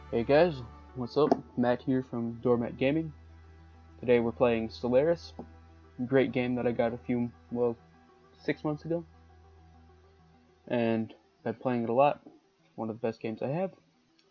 Hey guys, what's up? Matt here from Doormat Gaming. Today we're playing Stellaris. Great game that I got 6 months ago. And been playing it a lot. One of the best games I have.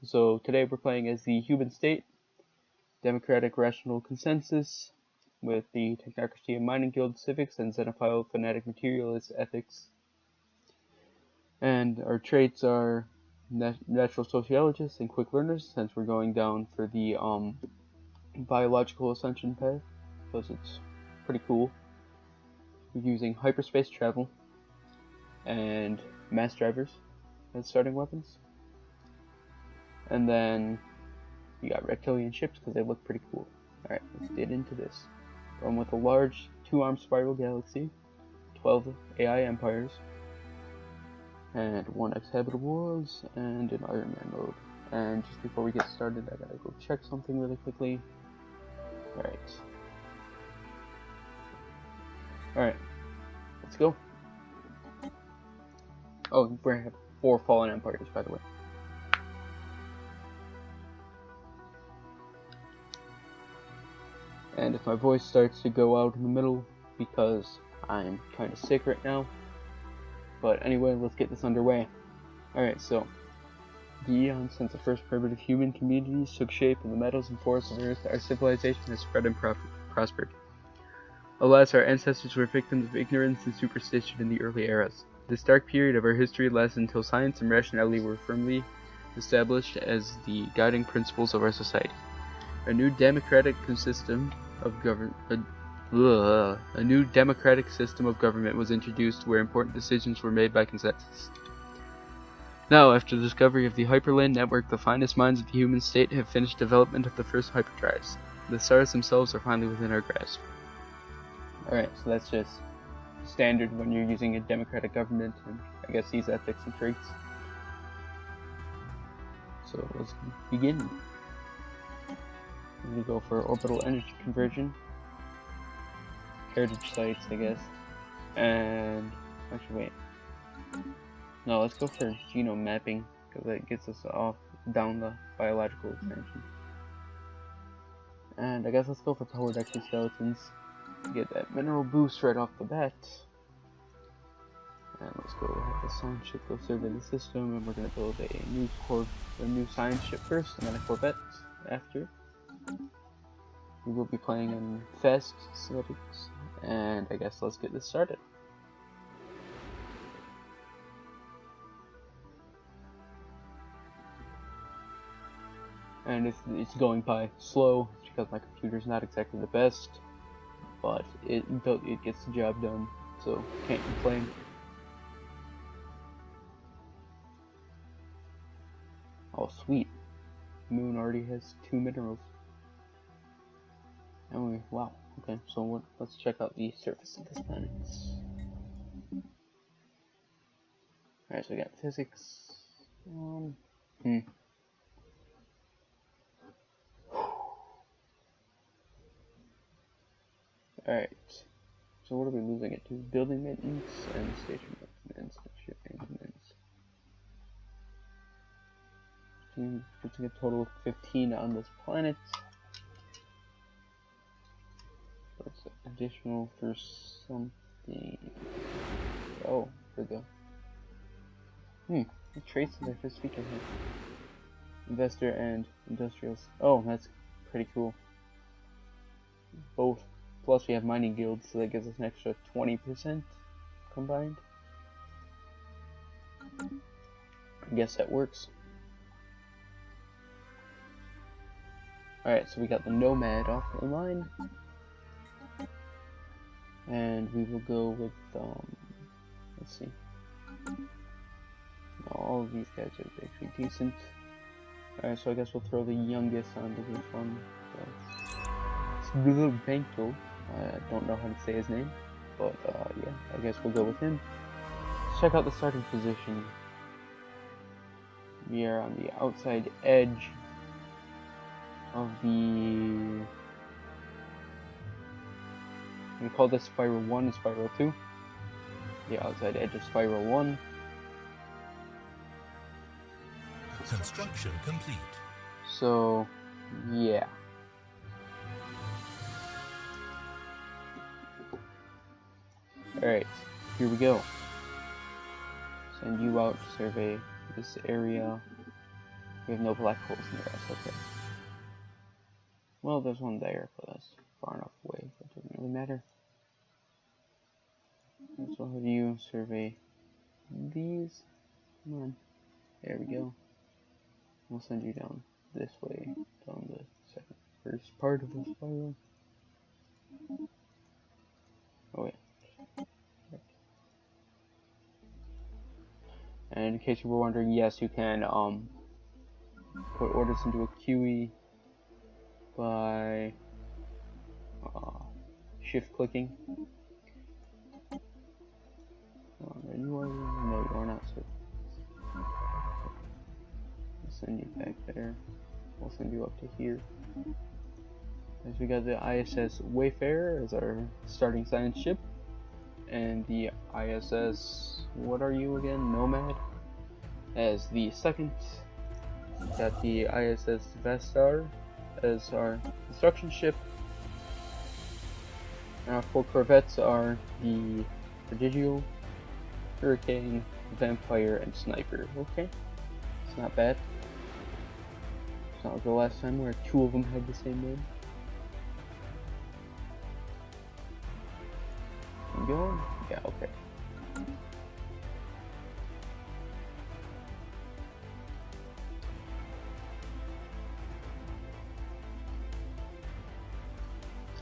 So today we're playing as the human state, democratic rational consensus, with the technocracy of mining guild civics and xenophile fanatic materialist ethics. And our traits are natural sociologists and quick learners, since we're going down for the biological ascension path, because it's pretty cool. We're using hyperspace travel and mass drivers as starting weapons. And then we got reptilian ships because they look pretty cool. Alright, let's get into this. Going with a large 2-armed spiral galaxy, 12 AI empires, and 1 habitable worlds, and an Iron Man mode. And just before we get started, I gotta go check something really quickly. Alright, let's go. Oh, we have 4 fallen empires, by the way. And if my voice starts to go out in the middle, because I'm kind of sick right now. But anyway, let's get this underway. Alright, so the eons since the first primitive human communities took shape in the meadows and forests of Earth, our civilization has spread and prospered. Alas, our ancestors were victims of ignorance and superstition in the early eras. This dark period of our history lasted until science and rationality were firmly established as the guiding principles of our society. A new democratic system of government was introduced where important decisions were made by consensus. Now, after the discovery of the Hyperland network, the finest minds of the human state have finished development of the first hyperdrives. The stars themselves are finally within our grasp. Alright, so that's just standard when you're using a democratic government, and I guess these ethics and traits. So let's begin. We go for orbital energy conversion, heritage sites, I guess, and actually wait. No, let's go for genome mapping because that gets us down the biological expansion. And I guess let's go for powered exoskeletons to get that mineral boost right off the bat. And let's go have the science ship go survey the system, and we're gonna build a new science ship first, and then a corvette after. We will be playing in fast civics, and I guess let's get this started. And it's going by slow because my computer's not exactly the best, but it gets the job done, so can't complain. Oh sweet, Moon already has 2 minerals. Anyway, wow. Okay, so let's check out the surface of this planet. Alright, so we got physics. Alright, so what are we losing it to? Building maintenance and station maintenance and ship maintenance. Putting a total of 15 on this planet. So it's additional for something. Oh, for the the traits that I first speak of here. Investor and industrials. Oh, that's pretty cool. Both. Plus we have mining guilds, so that gives us an extra 20% combined. I guess that works. Alright, so we got the Nomad off the line. And we will go with, let's see. All of these guys are actually decent. Alright, so I guess we'll throw the youngest onto this one. It's Blue Bankto. I don't know how to say his name, but yeah, I guess we'll go with him. Let's check out the starting position. We are on the outside edge of the... we call this Spiral 1 and Spiral 2. The outside edge of Spiral 1. Construction complete. So, yeah. Alright, here we go. Send you out to survey this area. We have no black holes near us, okay. Well, there's one there, but that's far enough away, so it doesn't really matter. So have you survey these. Come on. There we go. We'll send you down this way, down the first part of the spiral. Oh wait. And in case you were wondering, yes, you can put orders into a QE by shift clicking. There you are. No, you are not. So we'll send you back there. We'll send you up to here. As we got the ISS Wayfarer as our starting science ship, and the ISS, what are you again? Nomad as the second. Got the ISS Vestar as our construction ship. Our 4 corvettes are the Prodigal, Hurricane, Vampire, and Sniper. Okay, it's not bad. It's not like the last time where 2 of them had the same name. You going? Yeah, okay.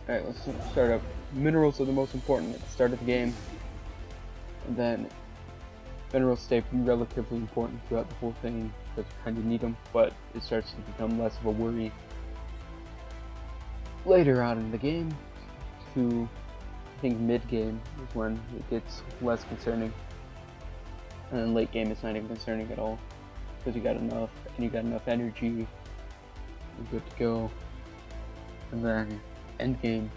Alright, let's start up. Minerals are the most important at the start of the game. And then minerals stay relatively important throughout the whole thing because you kind of need them, but it starts to become less of a worry later on in the game. To, I think, mid-game is when it gets less concerning. And then late game it's not even concerning at all because you got enough, and you got enough energy. You're good to go. And then end game.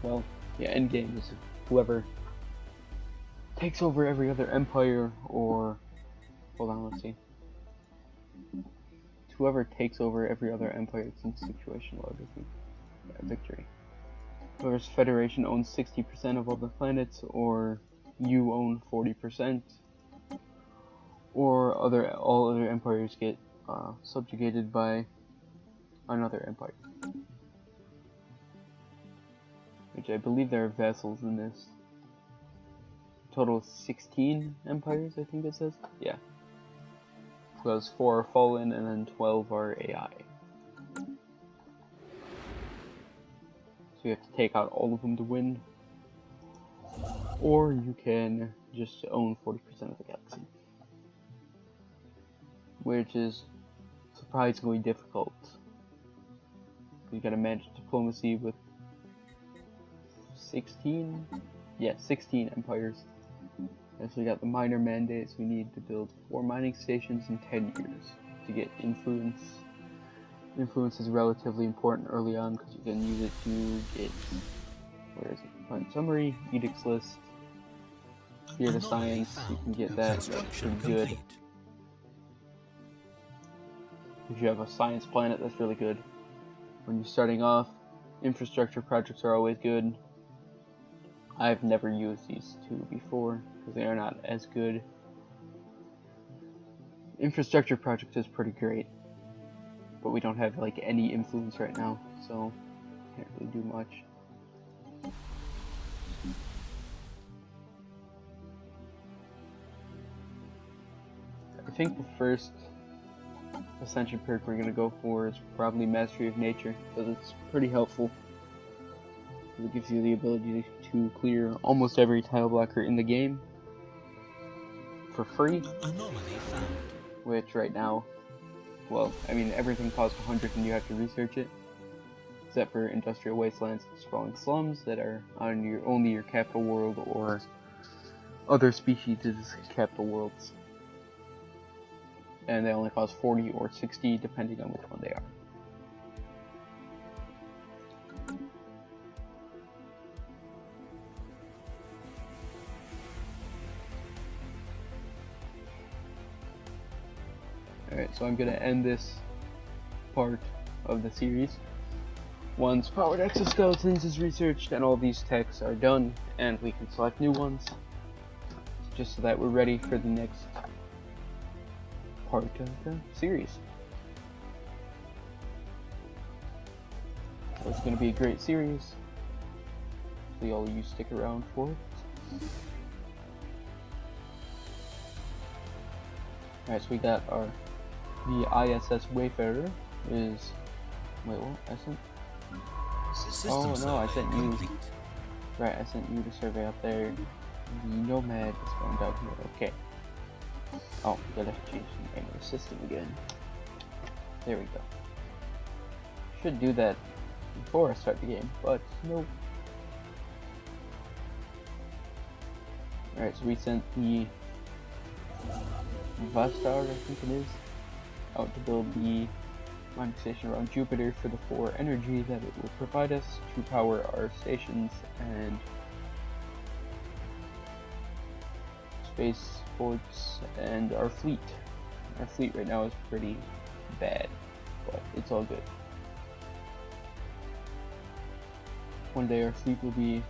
Well, yeah, end game is whoever takes over every other empire, or hold on, let's see. Whoever takes over every other empire, it's in situational victory. Whoever's federation owns 60% of all the planets, or you own 40%, or all other empires get subjugated by another empire. Which I believe there are vassals in this. Total 16 empires, I think it says. Yeah. Because 4 are fallen and then 12 are AI. So you have to take out all of them to win. Or you can just own 40% of the galaxy. Which is surprisingly difficult. You gotta manage diplomacy with 16? Yeah, 16 empires. And so we got the minor mandates. We need to build 4 mining stations in 10 years to get influence. Influence is relatively important early on because you can use it to get, where is it? Plan summary, edicts list, spirit of science. You can get that. That's pretty good. If you have a science planet, that's really good. When you're starting off, infrastructure projects are always good. I've never used these 2 before because they are not as good. Infrastructure project is pretty great, but we don't have like any influence right now, so can't really do much. I think the first ascension perk we're gonna go for is probably Mastery of Nature because it's pretty helpful. It gives you the ability to clear almost every tile blocker in the game for free. Anomaly found. Which right now, well, I mean everything costs 100 and you have to research it, except for industrial wastelands and sprawling slums that are on only your capital world or other species' capital worlds, and they only cost 40 or 60 depending on which one they are. Alright, so I'm gonna end this part of the series. Once powered exoskeletons is researched and all these techs are done, and we can select new ones, just so that we're ready for the next part of the series. So it's going to be a great series. Hopefully all of you stick around for it. Alright, so we got the ISS Wayfarer is, wait, what? I sent, oh no, I sent you, right, I sent you to survey up there. The Nomad is going down here, okay. Oh, gotta change the name of the system again. There we go. Should do that before I start the game, but nope. Alright, so we sent the Vostar, I think it is, out to build the mining station around Jupiter for the 4 energy that it will provide us to power our stations and spaceports and our fleet. Our fleet right now is pretty bad, but it's all good. One day our fleet will be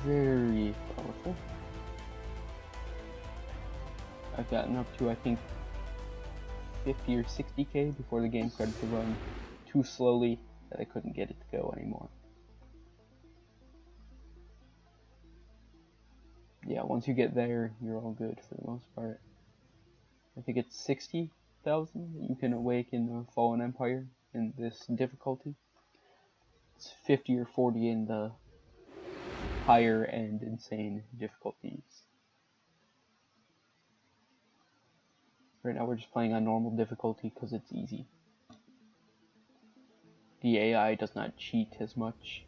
very powerful. I've gotten up to, I think, 50 or 60k before the game started to run too slowly that I couldn't get it to go anymore. Yeah, once you get there, you're all good for the most part. I think it's 60,000 that you can awaken the Fallen Empire in this difficulty. It's 50 or 40 in the higher and insane difficulties. Right now we're just playing on normal difficulty because it's easy. The AI does not cheat as much,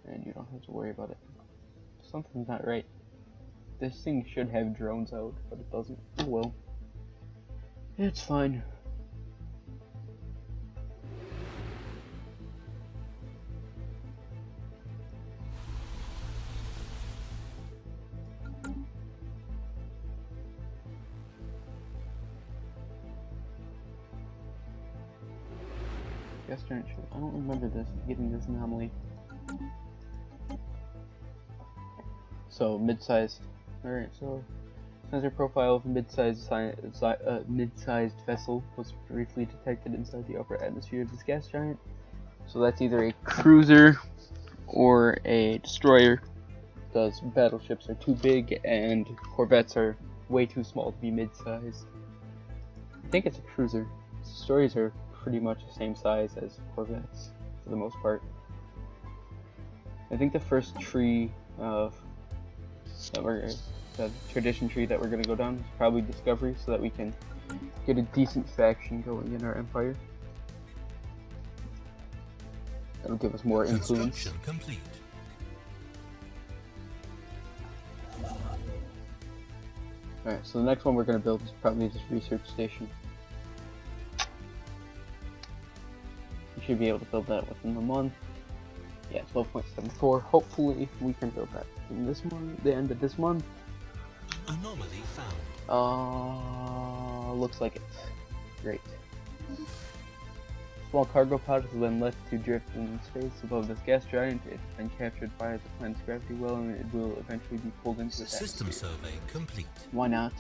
and you don't have to worry about it. Something's not right. This thing should have drones out, but it doesn't. Oh well. It's fine. I don't remember this, getting this anomaly. So, mid-sized. Alright, so sensor profile of a mid-sized vessel was briefly detected inside the upper atmosphere of this gas giant. So that's either a cruiser or a destroyer, because battleships are too big and corvettes are way too small to be mid-sized. I think it's a cruiser. Destroyers are pretty much the same size as corvettes for the most part. I think the first tree of the tradition tree that we're going to go down is probably Discovery, so that we can get a decent faction going in our empire. That'll give us more influence. Complete. Alright, so the next one we're going to build is probably this research station. We should be able to build that within the month. Yeah, 12.74. Hopefully we can build that in this month, the end of this month. Anomaly found. Looks like it. Great. Small cargo pod has been left to drift in space above this gas giant. It's been captured by the planet's gravity well, and it will eventually be pulled into its System atmosphere. survey complete. Why not?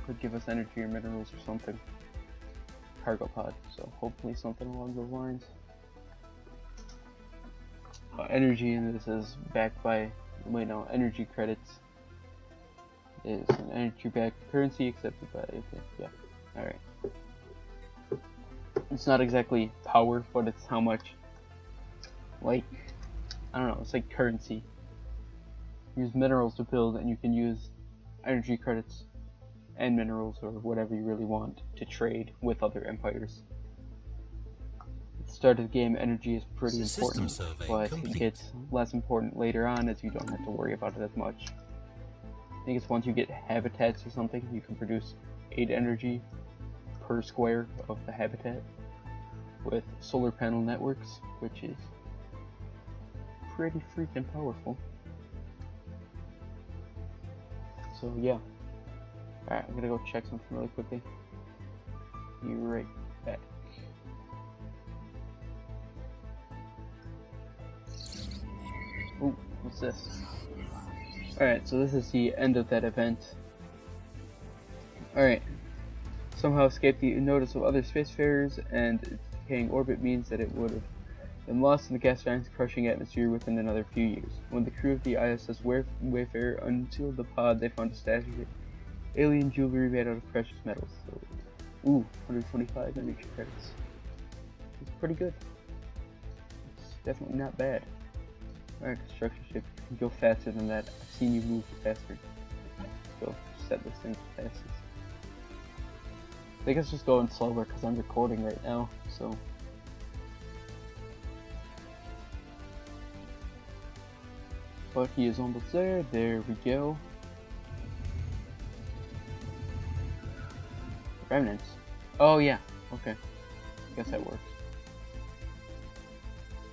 Could give us energy or minerals or something. Cargo pod, so hopefully something along those lines. Energy in this is backed by, wait no, energy credits is an energy backed currency accepted by, okay, yeah, alright. It's not exactly power, but it's how much, like, I don't know, it's like currency. Use minerals to build, and you can use energy credits and minerals, or whatever you really want, to trade with other empires. At the start of the game, energy is pretty important, but it gets less important later on as you don't have to worry about it as much. I think it's once you get habitats or something, you can produce 8 energy per square of the habitat with solar panel networks, which is pretty freaking powerful. So yeah. Alright, I'm gonna go check something really quickly. be right back. Ooh, what's this? Alright, so this is the end of that event. Alright. Somehow escaped the notice of other spacefarers, and its decaying orbit means that it would have been lost in the gas giant's crushing atmosphere within another few years. When the crew of the ISS Wayfarer unsealed the pod, they found a stash of alien jewelry made out of precious metals. So, ooh, 125 energy credits. It's pretty good. It's definitely not bad. Alright, construction ship, you can go faster than that. I've seen you move faster. So, set this thing fastest. I think it's just going slower because I'm recording right now, so. But he is almost there. There we go. Remnants. Oh yeah. Okay. I guess that works.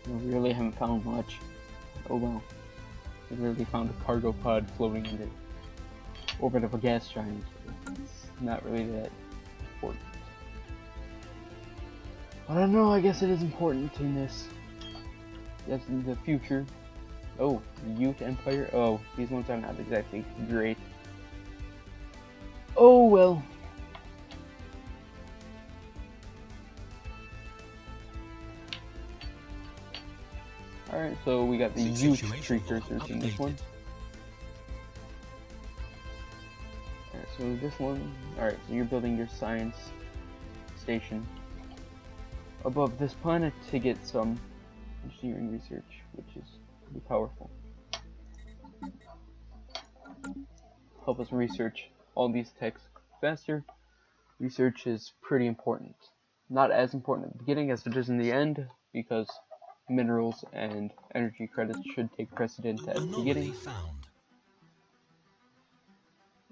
We really haven't found much. Oh well. We really found a cargo pod floating in the orbit of a gas giant. It's not really that important. I don't know, I guess it is important in this. That's in the future. Oh, the Ute Empire. Oh, these ones are not exactly great. Oh well. Alright, so we got the Ute precursors in this one. Alright, so this one. Alright, so you're building your science station above this planet to get some engineering research, which is pretty powerful. Help us research all these techs faster. Research is pretty important. Not as important at the beginning as it is in the end, because minerals and energy credits should take precedence at the beginning.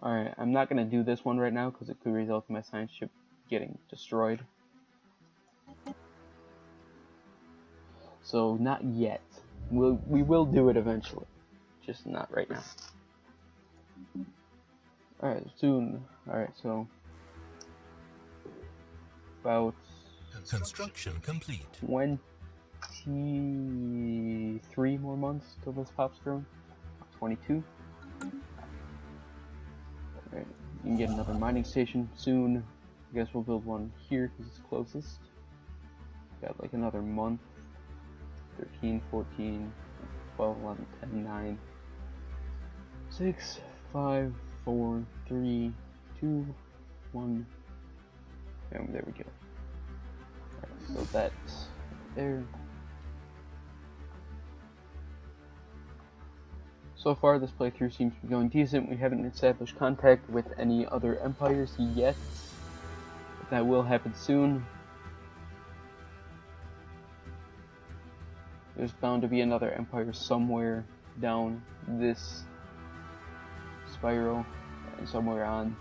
Alright, I'm not going to do this one right now because it could result in my science ship getting destroyed. So, not yet. We will do it eventually. Just not right now. Alright, soon. Alright, so about construction complete. 23 more months till this pop's grown. 22. Alright, you can get another mining station soon. I guess we'll build one here because it's closest. Got like another month. 13, 14, 12, 11, 10, 9, 6, 5, 4, 3, 2, 1, and there we go. Alright, so that's there. So far this playthrough seems to be going decent. We haven't established contact with any other empires yet, but that will happen soon. There's bound to be another empire somewhere down this spiral and somewhere on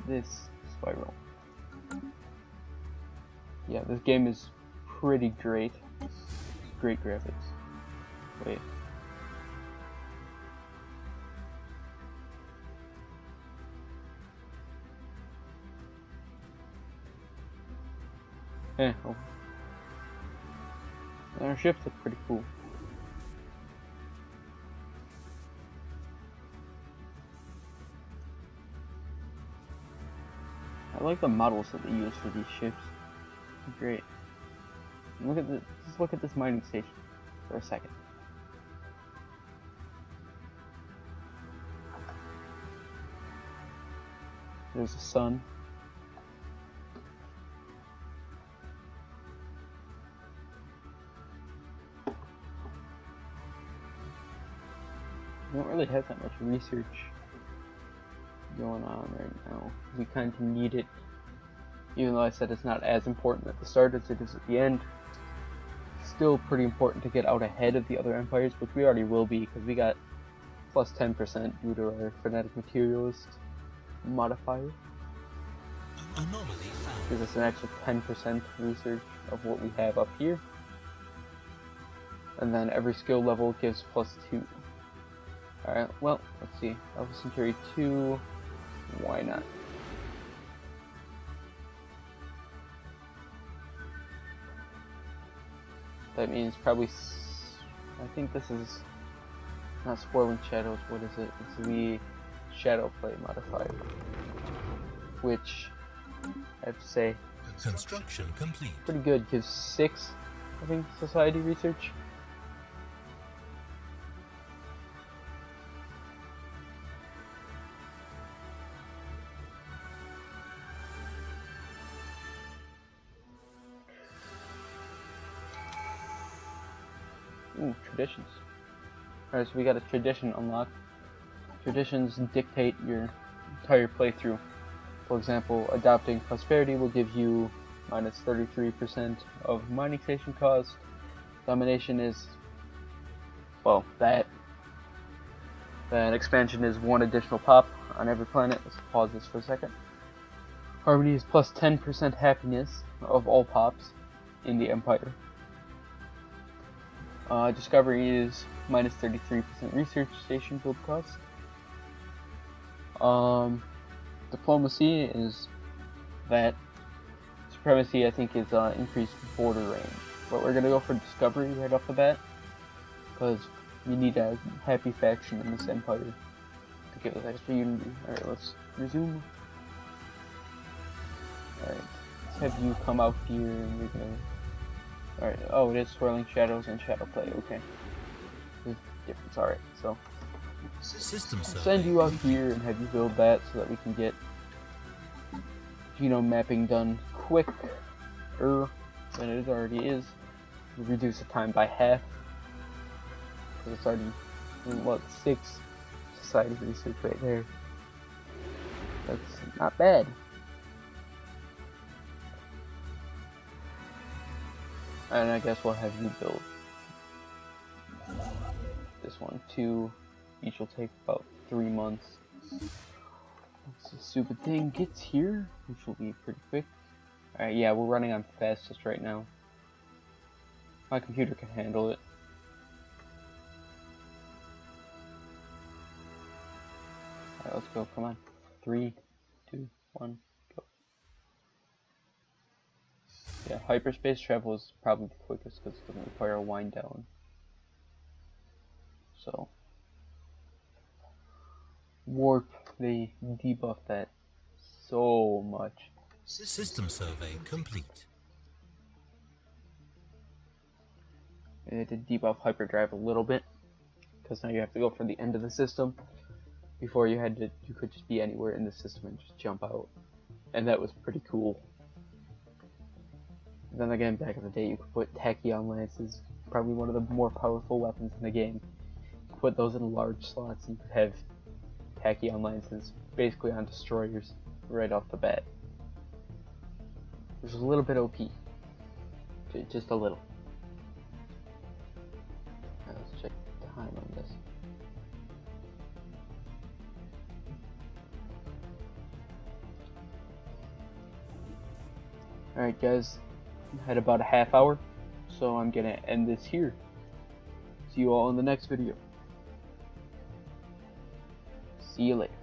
this spiral. Yeah, this game is pretty great. Great graphics. Wait. Oh. And our ships look pretty cool. I like the models that they use for these ships. Great. Look at this. Just look at this mining station for a second. There's the sun. We don't really have that much research going on right now. We kind of need it, even though I said it's not as important at the start as it is at the end. It's still pretty important to get out ahead of the other empires, which we already will be, because we got plus 10% due to our phonetic materialist modifier. Gives us an extra 10% research of what we have up here. And then every skill level gives plus 2. Alright, well, let's see. Alpha Centauri 2, why not? That means probably, I think this is not Swirling Shadows, what is it? It's the Shadow Play modifier, which I have to say, Construction complete. pretty good. Gives 6, I think, society research. Ooh, traditions. Alright, so we got a tradition unlocked. Traditions dictate your entire playthrough. For example, adopting prosperity will give you minus 33% of mining station cost. Domination is, well, that expansion is 1 additional pop on every planet. Let's pause this for a second. Harmony is plus 10% happiness of all pops in the Empire. Discovery is minus 33% research station build cost. Diplomacy is that. Supremacy, I think, is increased border range. But we're gonna go for discovery right off the bat, because we need a happy faction in this empire to give us extra unity. Alright, let's resume. Alright, let's have you come out here and we're gonna... Alright, oh, it is Swirling Shadows and Shadow Play, okay. There's a difference, alright, so... System send you out here and have you build that so that we can get genome mapping done quicker than it already is. We reduce the time by half, because it's already, what, 6 society research right there. That's not bad. And I guess we'll have you build this one too. Each will take about 3 months. Once the stupid thing gets here, which will be pretty quick. Alright, yeah, we're running on fastest right now. My computer can handle it. Alright, let's go, come on. 3, 2, 1, go. Yeah, hyperspace travel is probably the quickest because it doesn't require a wind down. So, warp, they debuff that so much. System survey complete. They did debuff hyperdrive a little bit, because now you have to go for the end of the system. Before you could just be anywhere in the system and just jump out, and that was pretty cool. And then again, back in the day, you could put tachyon lances, probably one of the more powerful weapons in the game. You could put those in large slots, and you could have tachyon lances basically on destroyers right off the bat. Which is a little bit OP, just a little. Right, let's check time on this. Alright guys, I had about a half hour, so I'm gonna end this here. See you all in the next video. See you later.